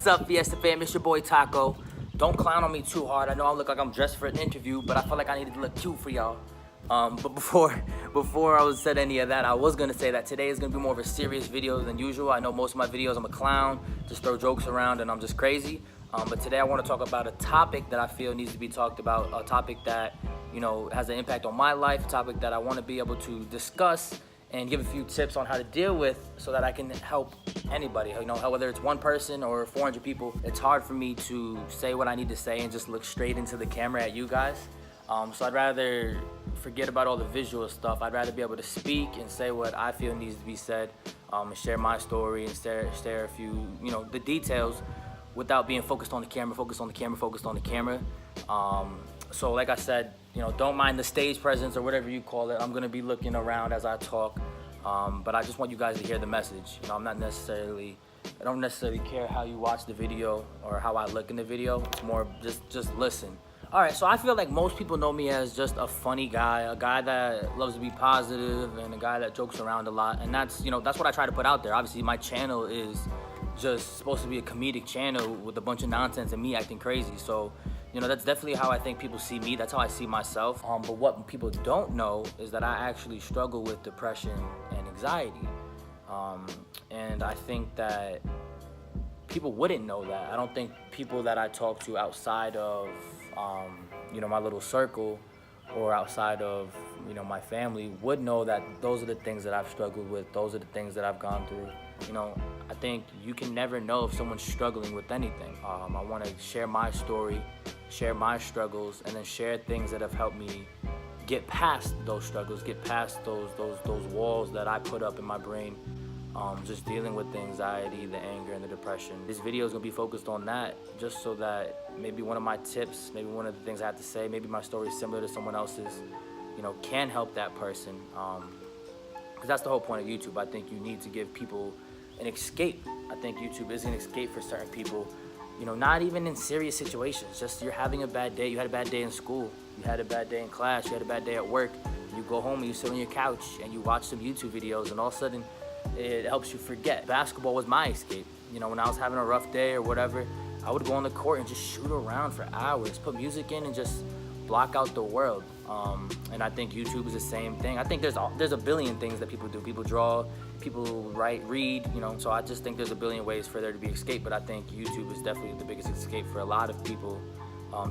What's up, Fiesta fam? It's your boy Taco. Don't clown on me too hard. I know I look like I'm dressed for an interview, but I felt like I needed to look cute for y'all. But before I said any of that, I was gonna say that today is gonna be more of a serious video than usual. I know most of my videos I'm a clown, just throw jokes around and I'm just crazy. But today I want to talk about a topic that I feel needs to be talked about, a topic that, you know, has an impact on my life, a topic that I want to be able to discuss and give a few tips on how to deal with so that I can help anybody, you know, whether it's one person or 400 people. It's hard for me to say what I need to say and just look straight into the camera at you guys. So I'd rather forget about all the visual stuff. I'd rather be able to speak and say what I feel needs to be said, and share my story and share a few, you know, the details without being focused on the camera, focused on the camera. So like I said, you know, don't mind the stage presence or whatever you call it. I'm gonna be looking around as I talk, but I just want you guys to hear the message. You know, I don't necessarily care how you watch the video or how I look in the video. It's more just listen. All right, so I feel like most people know me as just a funny guy, a guy that loves to be positive and a guy that jokes around a lot. And that's, you know, that's what I try to put out there. Obviously, my channel is just supposed to be a comedic channel with a bunch of nonsense and me acting crazy. So, you know, that's definitely how I think people see me. That's how I see myself. But what people don't know is that I actually struggle with depression and anxiety. And I think that people wouldn't know that. I don't think people that I talk to outside of, you know, my little circle or outside of, you know, my family would know that those are the things that I've struggled with. Those are the things that I've gone through. You know, I think you can never know if someone's struggling with anything. I want to share my story, share my struggles, and then share things that have helped me get past those struggles, get past those walls that I put up in my brain, just dealing with the anxiety, the anger, and the depression. This video is gonna be focused on that, just so that maybe one of my tips, maybe one of the things I have to say, maybe my story is similar to someone else's, you know, can help that person. Because that's the whole point of YouTube. I think you need to give people an escape. I think YouTube is an escape for certain people. You know, not even in serious situations, just you're having a bad day. You had a bad day in school, you had a bad day in class, you had a bad day at work. You go home and you sit on your couch and you watch some YouTube videos, and all of a sudden it helps you forget. Basketball was my escape. You know, when I was having a rough day or whatever, I would go on the court and just shoot around for hours, put music in and just block out the world. And I think YouTube is the same thing. I think there's a billion things that people do. People draw, people write, read, you know, so I just think there's a billion ways for there to be escape, but I think YouTube is definitely the biggest escape for a lot of people,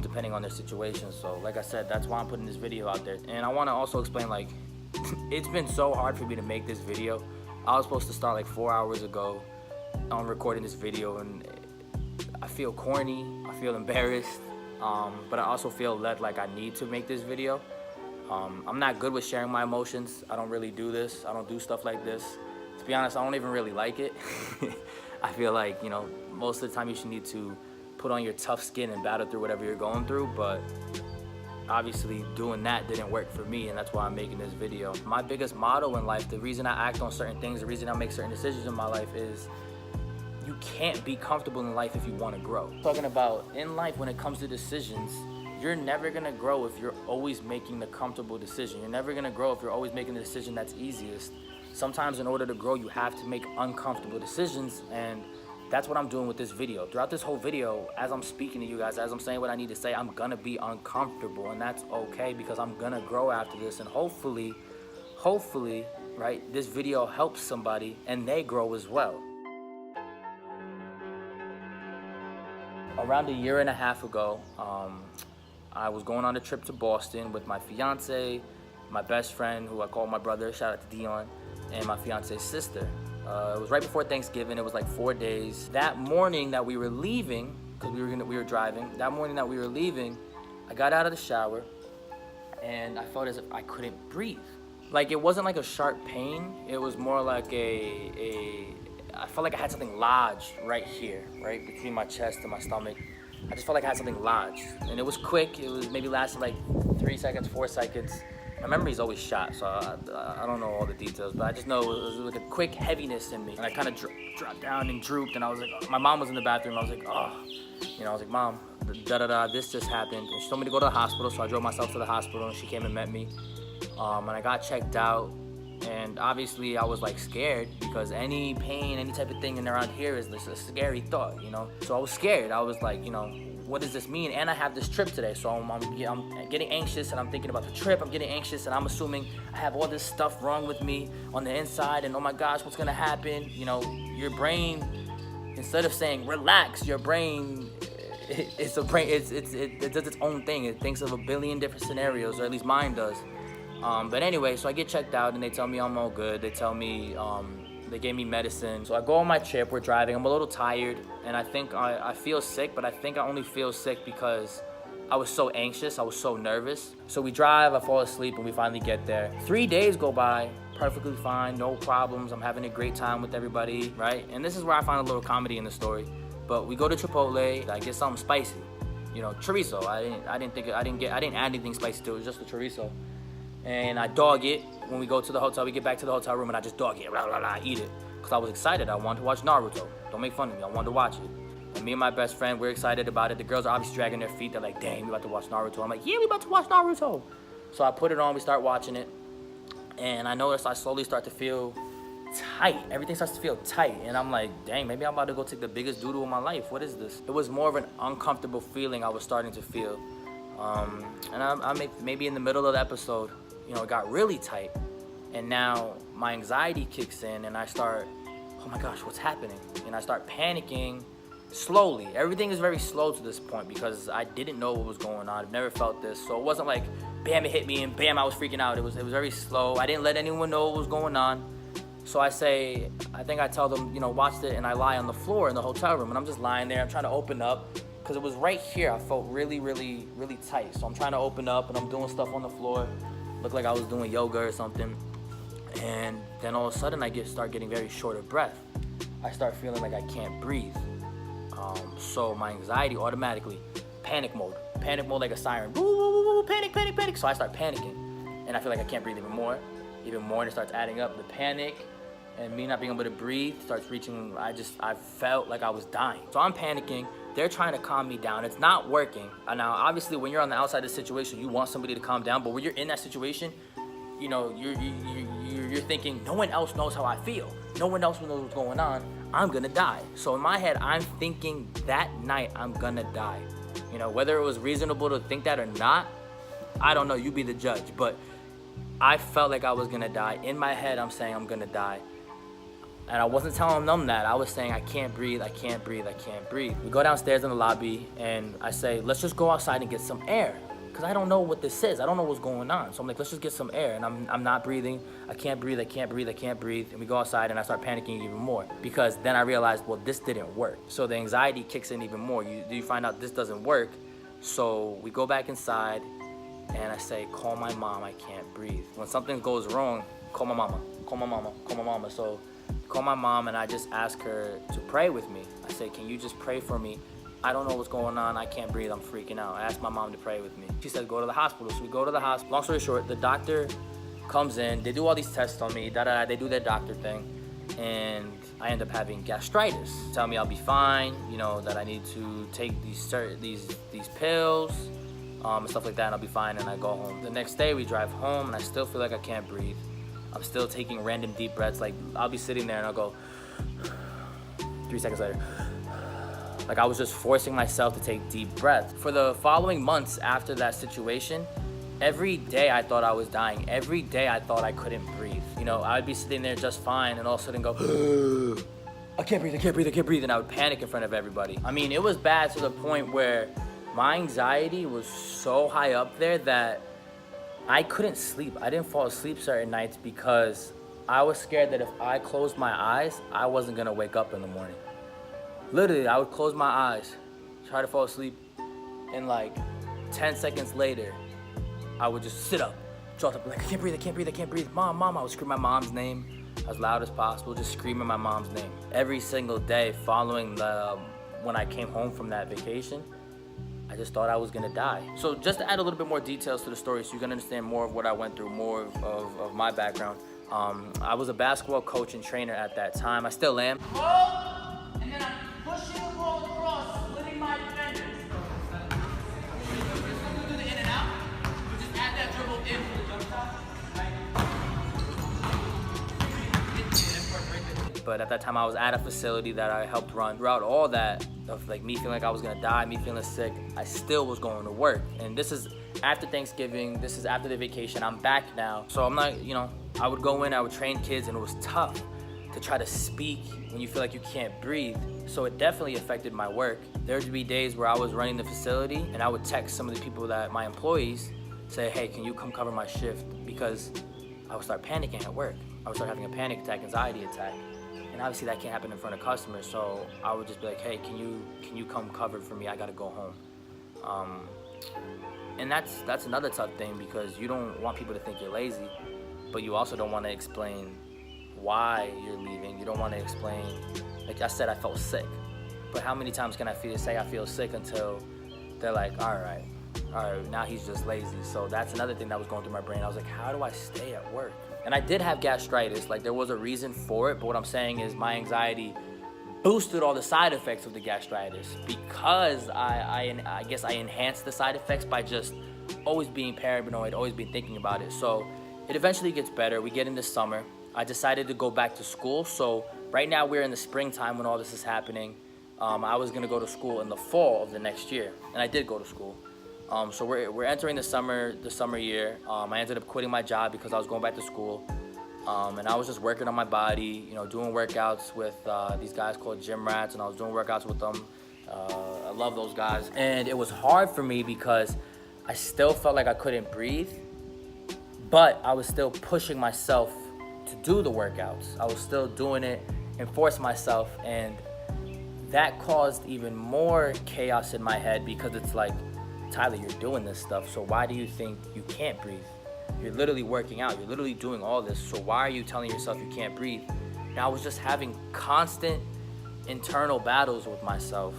depending on their situation. So like I said, that's why I'm putting this video out there. And I want to also explain, like, it's been so hard for me to make this video. I was supposed to start like 4 hours ago on recording this video, and I feel corny, I feel embarrassed, but I also feel that like I need to make this video. I'm not good with sharing my emotions. I don't really do this. I don't do stuff like this. To be honest, I don't even really like it. I feel like, you know, most of the time you should need to put on your tough skin and battle through whatever you're going through, but obviously doing that didn't work for me, and that's why I'm making this video. My biggest motto in life, the reason I act on certain things, the reason I make certain decisions in my life is you can't be comfortable in life if you want to grow. Talking about in life, when it comes to decisions, you're never gonna grow if you're always making the comfortable decision. You're never gonna grow if you're always making the decision that's easiest. Sometimes in order to grow, you have to make uncomfortable decisions, and that's what I'm doing with this video. Throughout this whole video, as I'm speaking to you guys, as I'm saying what I need to say, I'm gonna be uncomfortable, and that's okay because I'm gonna grow after this, and hopefully, right, this video helps somebody and they grow as well. Around a year and a half ago, I was going on a trip to Boston with my fiance, my best friend, who I call my brother, shout out to Dion, and my fiance's sister. It was right before Thanksgiving. It was like 4 days. That morning that we were leaving, because we were driving, that morning that we were leaving, I got out of the shower and I felt as if I couldn't breathe. Like, it wasn't like a sharp pain. It was more like I felt like I had something lodged right here, right between my chest and my stomach. I just felt like I had something lodged, and it was quick. It was maybe lasted like 3 seconds, 4 seconds. My memory's always shot, so I don't know all the details, but I just know it was like a quick heaviness in me, and I kind of dropped down and drooped, and I was like, oh. My mom was in the bathroom. I was like, oh, you know, I was like, Mom, this just happened, and she told me to go to the hospital, so I drove myself to the hospital, and she came and met me, and I got checked out, And obviously I was like scared because any pain, any type of thing around here is a scary thought, you know? So I was scared. I was like, you know, what does this mean? And I have this trip today, so I'm getting anxious, and I'm thinking about the trip. I'm getting anxious, and I'm assuming I have all this stuff wrong with me on the inside, and oh my gosh, what's gonna happen? You know, your brain, instead of saying relax, your brain, it does its own thing. It thinks of a billion different scenarios, or at least mine does. But anyway, so I get checked out, and they tell me I'm all good. They tell me, they gave me medicine. So I go on my trip, we're driving, I'm a little tired, and I think I feel sick, but I think I only feel sick because I was so anxious, I was so nervous. So we drive, I fall asleep, and we finally get there. 3 days go by, perfectly fine, no problems, I'm having a great time with everybody, right? And this is where I find a little comedy in the story. But we go to Chipotle, I get something spicy, you know, chorizo. I didn't add anything spicy to it, it was just the chorizo. And I dog it. When we go to the hotel, we get back to the hotel room, and I just dog it, I eat it. Because I was excited, I wanted to watch Naruto. Don't make fun of me, I wanted to watch it. And me and my best friend, we're excited about it. The girls are obviously dragging their feet, they're like, dang, we about to watch Naruto. I'm like, yeah, we about to watch Naruto. So I put it on, we start watching it. And I noticed I slowly start to feel tight. Everything starts to feel tight. And I'm like, dang, maybe I'm about to go take the biggest doo-doo of my life. What is this? It was more of an uncomfortable feeling I was starting to feel. And I maybe in the middle of the episode, you know, it got really tight, and now my anxiety kicks in, and I start, oh my gosh, what's happening? And I start panicking slowly. Everything is very slow to this point because I didn't know what was going on. I've never felt this, so it wasn't like, bam, it hit me, and bam, I was freaking out. It was very slow. I didn't let anyone know what was going on. So I tell them, you know, watch it, and I lie on the floor in the hotel room, and I'm just lying there. I'm trying to open up, because it was right here. I felt really, really, really tight. So I'm trying to open up, and I'm doing stuff on the floor. Looked like I was doing yoga or something. And then all of a sudden I start getting very short of breath. I start feeling like I can't breathe. So my anxiety automatically, panic mode like a siren. Woo, woo, woo, panic, panic, panic. So I start panicking, and I feel like I can't breathe even more, and it starts adding up. The panic and me not being able to breathe starts reaching, I felt like I was dying. So I'm panicking. They're trying to calm me down. It's not working. Now, obviously, when you're on the outside of the situation, you want somebody to calm down. But when you're in that situation, you know, you're thinking, no one else knows how I feel. No one else knows what's going on. I'm gonna die. So in my head, I'm thinking that night I'm gonna die. You know, whether it was reasonable to think that or not, I don't know. You be the judge. But I felt like I was gonna die. In my head, I'm saying I'm gonna die. And I wasn't telling them that. I was saying, I can't breathe, I can't breathe, I can't breathe. We go downstairs in the lobby, and I say, let's just go outside and get some air. Because I don't know what this is. I don't know what's going on. So I'm like, let's just get some air. And I'm not breathing. I can't breathe, I can't breathe, I can't breathe. And we go outside, and I start panicking even more. Because then I realized, well, this didn't work. So the anxiety kicks in even more. You find out this doesn't work. So we go back inside, and I say, call my mom, I can't breathe. When something goes wrong, call my mama, call my mama, call my mama. So call my mom, and I just ask her to pray with me. I say, can you just pray for me? I don't know what's going on. I can't breathe. I'm freaking out. I asked my mom to pray with me. She said, go to the hospital. So we go to the hospital. Long story short, the doctor comes in. They do all these tests on me. They do their doctor thing. And I end up having gastritis. Tell me I'll be fine. You know, that I need to take these pills and stuff like that, and I'll be fine, and I go home. The next day, we drive home, and I still feel like I can't breathe. I'm still taking random deep breaths. Like, I'll be sitting there, and I'll go 3 seconds later. Like, I was just forcing myself to take deep breaths. For the following months after that situation, every day I thought I was dying. Every day I thought I couldn't breathe. You know, I would be sitting there just fine, and all of a sudden go, I can't breathe, I can't breathe, I can't breathe, and I would panic in front of everybody. I mean, it was bad to the point where my anxiety was so high up there that I couldn't sleep. I didn't fall asleep certain nights because I was scared that if I closed my eyes, I wasn't gonna wake up in the morning. Literally, I would close my eyes, try to fall asleep, and like 10 seconds later, I would just sit up, jaw up, like, I can't breathe, I can't breathe, I can't breathe. Mom, mom, I would scream my mom's name as loud as possible, just screaming my mom's name. Every single day following when I came home from that vacation, I just thought I was gonna die. So just to add a little bit more details to the story so you can understand more of what I went through, more of my background. I was a basketball coach and trainer at that time. I still am. And then I'm pushing the ball across, splitting my defenders. Do the in and out. You just add that dribble in for the jump shot. Right? but at that time I was at a facility that I helped run. Throughout all that, of like me feeling like I was gonna die, me feeling sick, I still was going to work. And this is after Thanksgiving, this is after the vacation, I'm back now. So I'm not, you know, I would go in, I would train kids, and it was tough to try to speak when you feel like you can't breathe. So it definitely affected my work. There would be days where I was running the facility and I would text some of the people that, my employees, say, hey, can you come cover my shift? Because I would start panicking at work. I would start having a panic attack, anxiety attack. And obviously that can't happen in front of customers. So I would just be like, hey, can you come cover for me? I gotta go home. And that's another tough thing, because you don't want people to think you're lazy, but you also don't want to explain why you're leaving. You don't want to explain, like I said, I felt sick. But how many times can I say I feel sick until they're like, all right, now he's just lazy. So that's another thing that was going through my brain. I was like, how do I stay at work? And I did have gastritis, like there was a reason for it, but what I'm saying is my anxiety boosted all the side effects of the gastritis, because I guess I enhanced the side effects by just always being paranoid, always being thinking about it. So it eventually gets better. We get into summer. I decided to go back to school. So right now we're in the springtime when all this is happening. I was gonna go to school in the fall of the next year, and I did go to school. So we're entering the summer year. I ended up quitting my job because I was going back to school. And I was just working on my body, you know, doing workouts with these guys called gym rats, and I was doing workouts with them. I love those guys. And it was hard for me because I still felt like I couldn't breathe, but I was still pushing myself to do the workouts. I was still doing it and forcing myself, and that caused even more chaos in my head, because it's like, Tyler, you're doing this stuff, so why do you think you can't breathe? You're literally working out, you're literally doing all this, so why are you telling yourself you can't breathe? And I was just having constant internal battles with myself,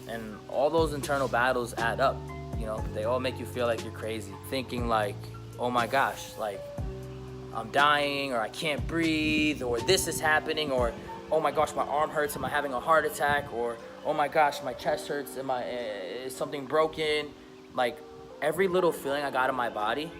and all those internal battles add up, you know, they all make you feel like you're crazy, thinking like, oh my gosh, like I'm dying, or I can't breathe, or this is happening, or oh my gosh, my arm hurts, am I having a heart attack, or oh my gosh, my chest hurts, is something broken? Like every little feeling I got in my body,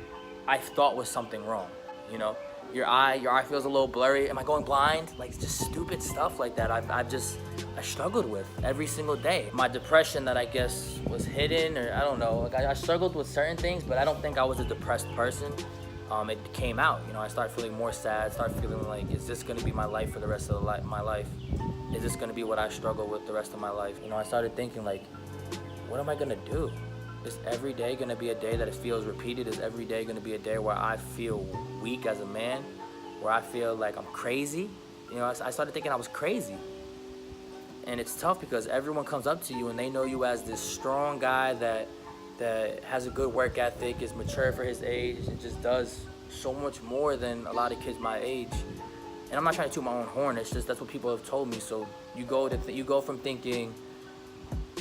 I thought was something wrong. You know, your eye feels a little blurry. Am I going blind? Like just stupid stuff like that. I struggled with every single day. My depression that I guess was hidden, or I don't know. Like I struggled with certain things, but I don't think I was a depressed person. It came out. You know, I started feeling more sad. Started feeling like, is this gonna be my life for the rest of my life? Is this gonna be what I struggle with the rest of my life? You know, I started thinking like, what am I gonna do? Is every day gonna be a day that it feels repeated? Is every day gonna be a day where I feel weak as a man? Where I feel like I'm crazy? You know, I started thinking I was crazy. And it's tough because everyone comes up to you and they know you as this strong guy that has a good work ethic, is mature for his age, and just does so much more than a lot of kids my age. And I'm not trying to toot my own horn, it's just that's what people have told me. So you go from thinking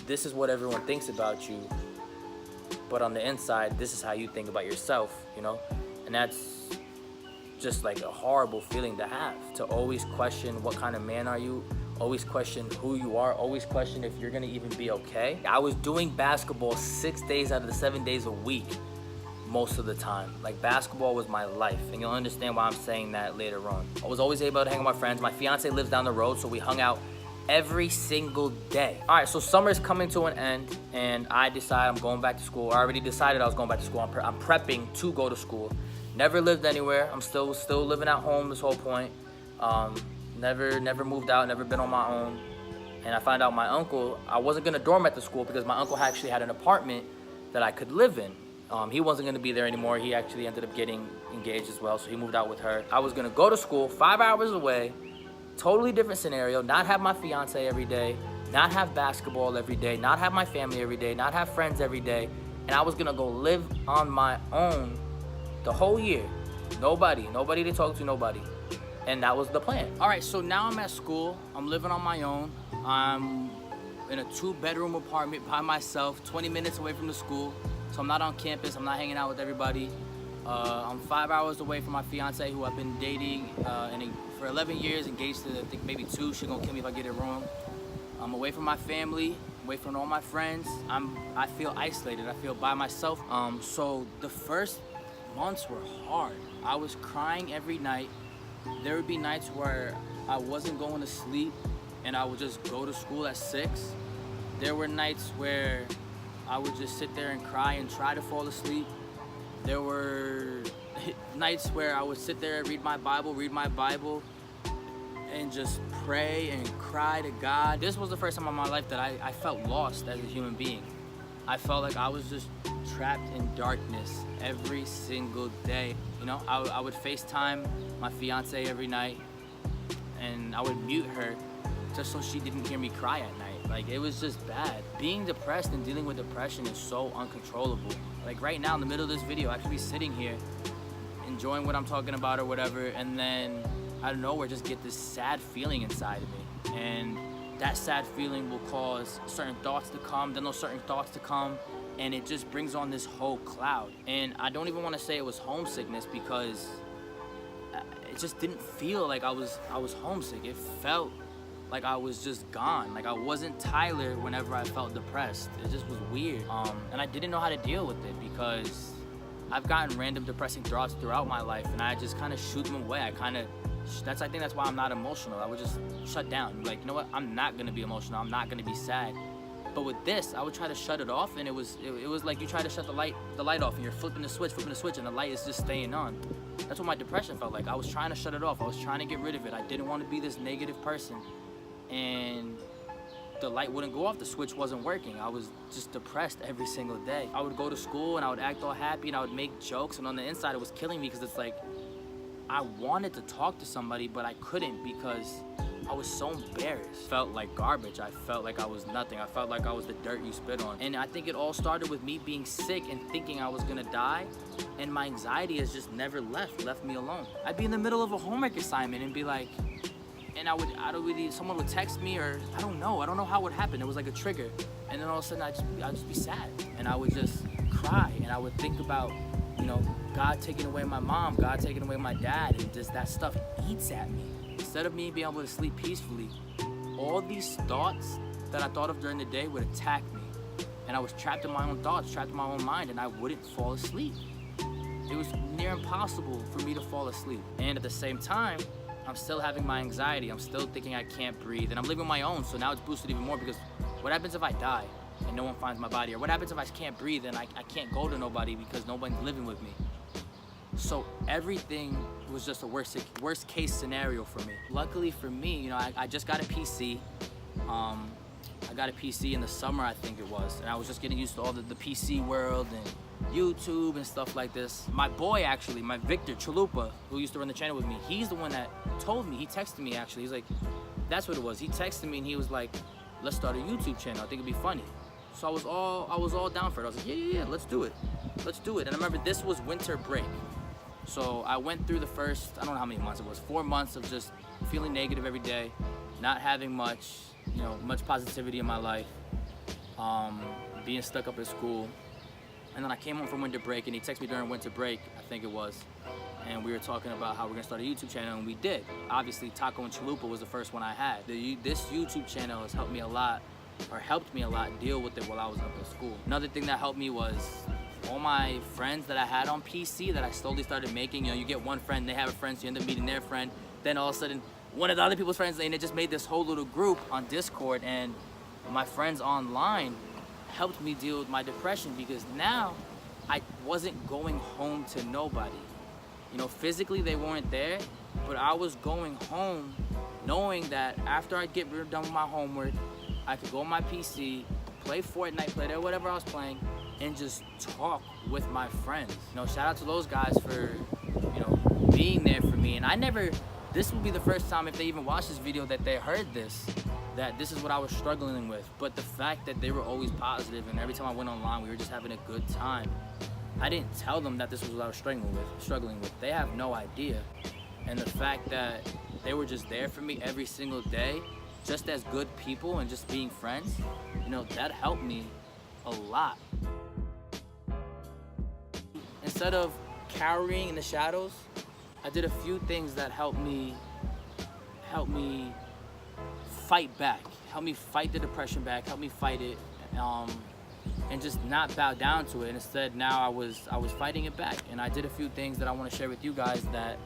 this is what everyone thinks about you, but on the inside, this is how you think about yourself, you know? And that's just like a horrible feeling to have, to always question what kind of man are you, always question who you are, always question if you're gonna even be okay. I was doing basketball 6 days out of the 7 days a week most of the time. Like basketball was my life, and you'll understand why I'm saying that later on. I was always able to hang with my friends. My fiance lives down the road, so we hung out every single day. All right, so summer's coming to an end, and I decide I'm going back to school. I already decided I was going back to school. I'm prepping to go to school. Never lived anywhere. I'm still living at home this whole point. Never moved out, never been on my own. And I found out my uncle, I wasn't gonna dorm at the school because my uncle actually had an apartment that I could live in. He wasn't gonna be there anymore. He actually ended up getting engaged as well, so he moved out with her. I was gonna go to school 5 hours away, totally different scenario, not have my fiance every day, not have basketball every day, not have my family every day, not have friends every day, and I was gonna go live on my own the whole year. Nobody to talk to, nobody. And that was the plan. All right, so now I'm at school. I'm living on my own. I'm in a 2-bedroom apartment by myself, 20 minutes away from the school. So I'm not on campus, I'm not hanging out with everybody. I'm 5 hours away from my fiance, who I've been dating for 11 years, engaged to I think maybe 2. She's gonna kill me if I get it wrong. I'm away from my family, away from all my friends. I feel isolated, I feel by myself. So the first months were hard. I was crying every night. There would be nights where I wasn't going to sleep and I would just go to school at 6. There were nights where I would just sit there and cry and try to fall asleep. There were nights where I would sit there and read my Bible, and just pray and cry to God. This was the first time in my life that I felt lost as a human being. I felt like I was just trapped in darkness every single day. You know, I would FaceTime my fiance every night, and I would mute her just so she didn't hear me cry at night. Like, it was just bad. Being depressed and dealing with depression is so uncontrollable. Like right now in the middle of this video, I could be sitting here enjoying what I'm talking about or whatever, and then out of nowhere just get this sad feeling inside of me. And that sad feeling will cause certain thoughts to come, then those certain thoughts to come, and it just brings on this whole cloud. And I don't even want to say it was homesickness, because it just didn't feel like I was homesick. It felt like I was just gone. Like I wasn't Tyler whenever I felt depressed. It just was weird. And I didn't know how to deal with it, because I've gotten random depressing thoughts throughout my life, and I just kind of shoot them away. I think that's why I'm not emotional. I would just shut down. Like, you know what? I'm not gonna be emotional. I'm not gonna be sad. But with this, I would try to shut it off, and it was like you try to shut the light off, and you're flipping the switch, and the light is just staying on. That's what my depression felt like. I was trying to shut it off. I was trying to get rid of it. I didn't want to be this negative person, and the light wouldn't go off. The switch wasn't working. I was just depressed every single day. I would go to school and I would act all happy and I would make jokes, and on the inside it was killing me, because it's like I wanted to talk to somebody, but I couldn't because I was so embarrassed. Felt like garbage. I felt like I was nothing. I felt like I was the dirt you spit on. And I think it all started with me being sick and thinking I was gonna die, and my anxiety has just never left me alone. I'd be in the middle of a homework assignment and be like, and someone would text me, or I don't know how it would happen. It was like a trigger, and then all of a sudden I'd just be sad, and I would just cry, and I would think about, you know, God taking away my mom, God taking away my dad, and just that stuff eats at me. Instead of me being able to sleep peacefully, all these thoughts that I thought of during the day would attack me, and I was trapped in my own thoughts, trapped in my own mind, and I wouldn't fall asleep. It was near impossible for me to fall asleep. And at the same time, I'm still having my anxiety. I'm still thinking I can't breathe, and I'm living my own, so now it's boosted even more, because what happens if I die and no one finds my body? Or what happens if I can't breathe and I can't go to nobody because nobody's living with me? So everything was just a worst case scenario for me. Luckily for me, you know, I just got a PC. I got a PC in the summer, I think it was, and I was just getting used to all the PC world and YouTube and stuff like this. My boy, actually, my Victor Chalupa, who used to run the channel with me, he's the one that told me. He texted me, actually. He's like, that's what it was. He texted me and he was like, let's start a YouTube channel. I think it'd be funny. So I was all down for it. I was like, yeah, let's do it. Let's do it. And I remember this was winter break. So I went through the first, I don't know how many months it was, 4 months of just feeling negative every day, not having much positivity in my life, being stuck up at school. And then I came home from winter break, and he texted me during winter break, I think it was, and we were talking about how we're gonna start a YouTube channel, and we did. Obviously, Taco and Chalupa was the first one I had. This YouTube channel has helped me a lot deal with it while I was up at school. Another thing that helped me was all my friends that I had on PC that I slowly started making. You know, you get one friend, they have a friend, so you end up meeting their friend. Then all of a sudden, one of the other people's friends, and it just made this whole little group on Discord, and my friends online helped me deal with my depression, because now I wasn't going home to nobody. You know, physically they weren't there, but I was going home knowing that after I get done with my homework, I could go on my PC, play Fortnite, play whatever I was playing, and just talk with my friends. You know, shout out to those guys for, you know, being there for me. And this will be the first time, if they even watch this video, that they heard this, that this is what I was struggling with. But the fact that they were always positive, and every time I went online, we were just having a good time. I didn't tell them that this was what I was struggling with. They have no idea. And the fact that they were just there for me every single day, just as good people and just being friends, you know, that helped me a lot. Instead of cowering in the shadows, I did a few things that helped me fight back, help me fight the depression back, help me fight it, and just not bow down to it. And instead, now I was fighting it back. And I did a few things that I want to share with you guys that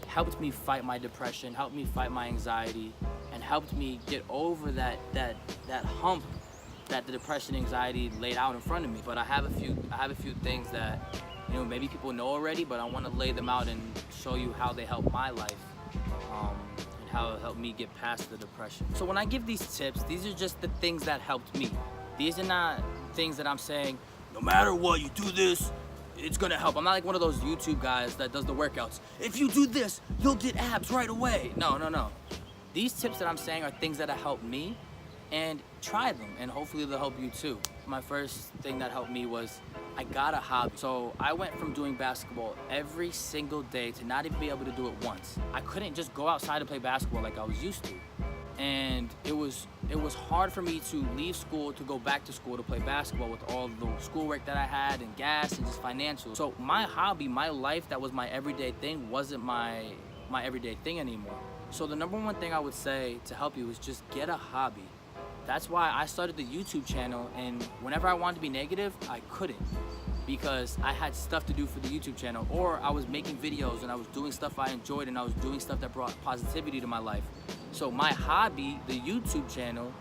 helped me fight my depression, helped me fight my anxiety, and helped me get over that hump that the depression and anxiety laid out in front of me. But I have a few things that, you know, maybe people know already, but I want to lay them out and show you how they help my life, and how it helped me get past the depression. So when I give these tips, these are just the things that helped me. These are not things that I'm saying, no matter what, you do this, it's gonna help. I'm not like one of those YouTube guys that does the workouts. If you do this, you'll get abs right away. No. These tips that I'm saying are things that have helped me, and try them, and hopefully they'll help you too. My first thing that helped me was I got a hobby. So I went from doing basketball every single day to not even be able to do it once. I couldn't just go outside and play basketball like I was used to. And it was hard for me to leave school to go back to school to play basketball with all the schoolwork that I had and gas and just financial. So my hobby, my life that was my everyday thing wasn't my everyday thing anymore. So the number one thing I would say to help you is just get a hobby. That's why I started the YouTube channel, and whenever I wanted to be negative, I couldn't, because I had stuff to do for the YouTube channel, or I was making videos and I was doing stuff I enjoyed, and I was doing stuff that brought positivity to my life. So my hobby, the YouTube channel,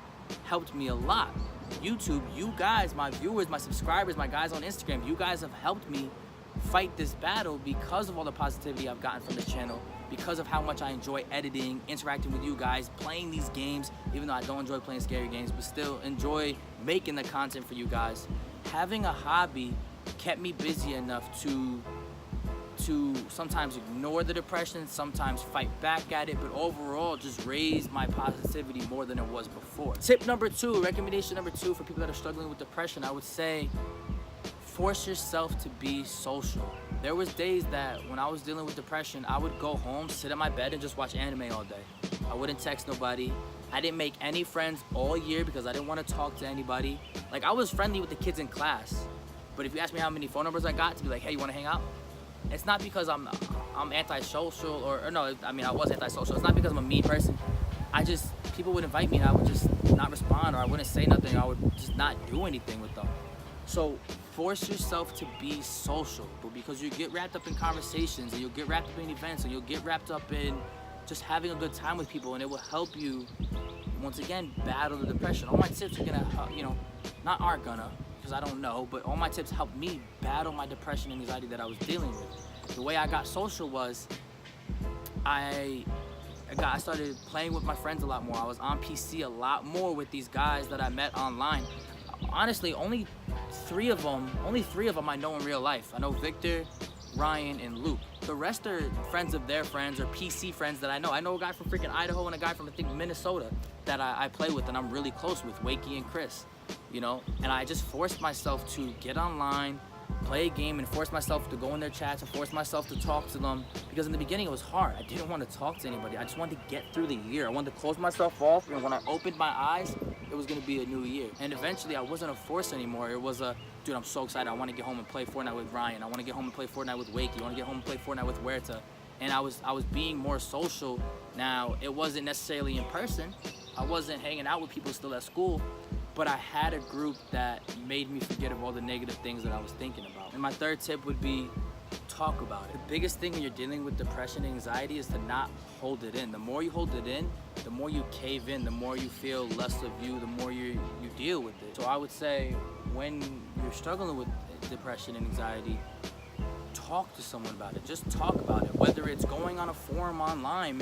helped me a lot. YouTube, you guys, my viewers, my subscribers, my guys on Instagram, you guys have helped me fight this battle because of all the positivity I've gotten from this channel, because of how much I enjoy editing, interacting with you guys, playing these games, even though I don't enjoy playing scary games, but still enjoy making the content for you guys. Having a hobby kept me busy enough to sometimes ignore the depression, sometimes fight back at it, but overall just raise my positivity more than it was before. Tip number 2, recommendation number 2 for people that are struggling with depression, I would say force yourself to be social. There was days that when I was dealing with depression, I would go home, sit in my bed, and just watch anime all day. I wouldn't text nobody. I didn't make any friends all year because I didn't want to talk to anybody. Like, I was friendly with the kids in class, but if you ask me how many phone numbers I got to be like, hey, you want to hang out? It's not because I'm antisocial, or no, I mean, I was antisocial. It's not because I'm a mean person. People would invite me and I would just not respond, or I wouldn't say nothing, or I would just not do anything with them. So force yourself to be social, but because you get wrapped up in conversations, and you'll get wrapped up in events, and you'll get wrapped up in just having a good time with people, and it will help you, once again, battle the depression. All my tips are gonna, because I don't know, but all my tips helped me battle my depression and anxiety that I was dealing with. The way I got social was I started playing with my friends a lot more. I was on PC a lot more with these guys that I met online. Honestly, only three of them I know in real life. I know Victor, Ryan, and Luke. The rest are friends of their friends, or PC friends that I know. I know a guy from freaking Idaho and a guy from, I think, Minnesota that I play with and I'm really close with, Wakey and Chris, you know? And I just forced myself to get online, play a game, and force myself to go in their chats and force myself to talk to them, because in the beginning it was hard. I didn't want to talk to anybody. I just wanted to get through the year. I wanted to close myself off, and when I opened my eyes, it was going to be a new year. And eventually I wasn't a force anymore. It was a, dude, I'm so excited. I want to get home and play Fortnite with Ryan. I want to get home and play Fortnite with Wakey. I want to get home and play Fortnite with Huerta. And I was being more social. Now, it wasn't necessarily in person. I wasn't hanging out with people still at school, but I had a group that made me forget of all the negative things that I was thinking about. And my third tip would be talk about it. The biggest thing when you're dealing with depression and anxiety is to not hold it in. The more you hold it in, the more you cave in, the more you feel less of you, the more you deal with it. So I would say when you're struggling with depression and anxiety, talk to someone about it. Just talk about it. Whether it's going on a forum online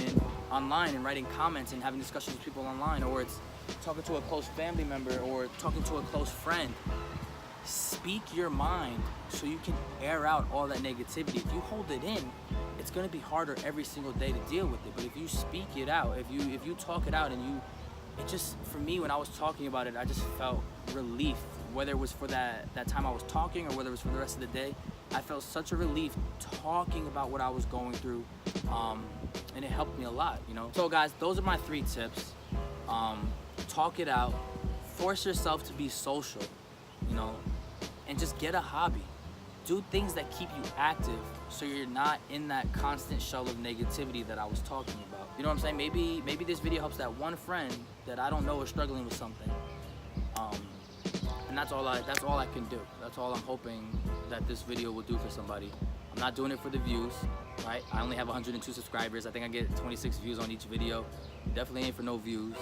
and writing comments and having discussions with people online, or it's talking to a close family member, or talking to a close friend. Speak your mind so you can air out all that negativity. If you hold it in, it's going to be harder every single day to deal with it. But if you speak it out, if you talk it out, and it just, for me, when I was talking about it, I just felt relief. Whether it was for that time I was talking, or whether it was for the rest of the day, I felt such a relief talking about what I was going through, and it helped me a lot, you know. So guys, those are my 3 tips. Talk it out, force yourself to be social, you know, and just get a hobby. Do things that keep you active so you're not in that constant shell of negativity that I was talking about. You know what I'm saying? Maybe this video helps that one friend that I don't know is struggling with something. And that's all I can do. That's all I'm hoping that this video will do for somebody. I'm not doing it for the views, right? I only have 102 subscribers. I think I get 26 views on each video. Definitely ain't for no views.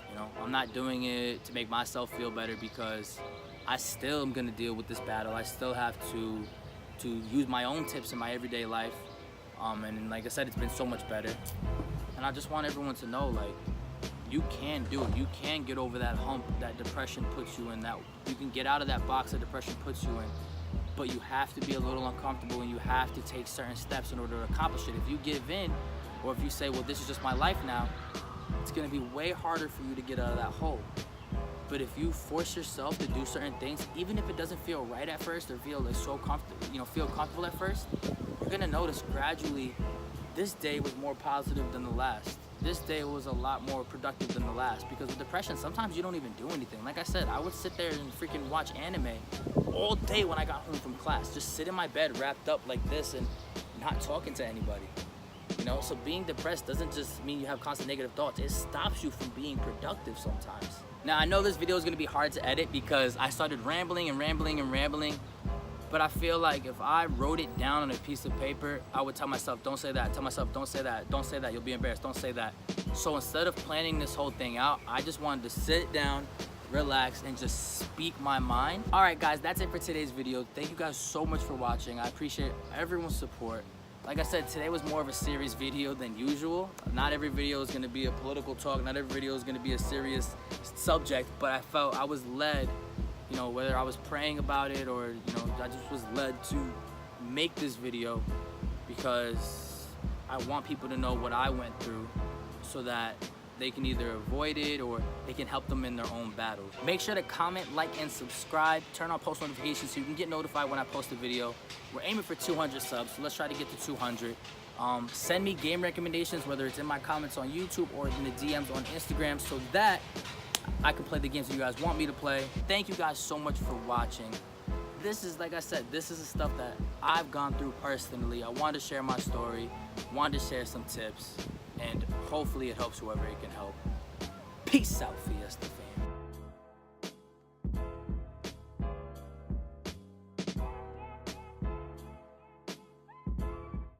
You know, I'm not doing it to make myself feel better because I still am gonna deal with this battle. I still have to use my own tips in my everyday life. And like I said, it's been so much better. And I just want everyone to know, like, you can do it. You can get over that hump that depression puts you in, that you can get out of that box that depression puts you in. But you have to be a little uncomfortable and you have to take certain steps in order to accomplish it. If you give in, or if you say, well, this is just my life now, it's gonna be way harder for you to get out of that hole. But if you force yourself to do certain things, even if it doesn't feel right at first or feel like so comfortable, feel comfortable at first, you're gonna notice gradually this day was more positive than the last. This day was a lot more productive than the last, because with depression, sometimes you don't even do anything. Like I said, I would sit there and freaking watch anime all day when I got home from class. Just sit in my bed wrapped up like this and not talking to anybody. So being depressed doesn't just mean you have constant negative thoughts. It stops you from being productive sometimes. Now, I know this video is gonna be hard to edit because I started rambling and rambling and rambling, but I feel like if I wrote it down on a piece of paper, I would tell myself, don't say that, tell myself, don't say that, don't say that, you'll be embarrassed, don't say that. So instead of planning this whole thing out, I just wanted to sit down, relax, and just speak my mind. All right, guys, that's it for today's video. Thank you guys so much for watching. I appreciate everyone's support. Like I said, today was more of a serious video than usual. Not every video is gonna be a political talk, not every video is gonna be a serious subject, but I felt I was led, whether I was praying about it or, I just was led to make this video because I want people to know what I went through so that they can either avoid it or it can help them in their own battles. Make sure to comment, like, and subscribe. Turn on post notifications so you can get notified when I post a video. We're aiming for 200 subs, so let's try to get to 200. Send me game recommendations, whether it's in my comments on YouTube or in the DMs on Instagram, so that I can play the games that you guys want me to play. Thank you guys so much for watching. This is, like I said, this is the stuff that I've gone through personally. I wanted to share my story, wanted to share some tips, and hopefully it helps whoever it can help. Peace out, Fiesta fam.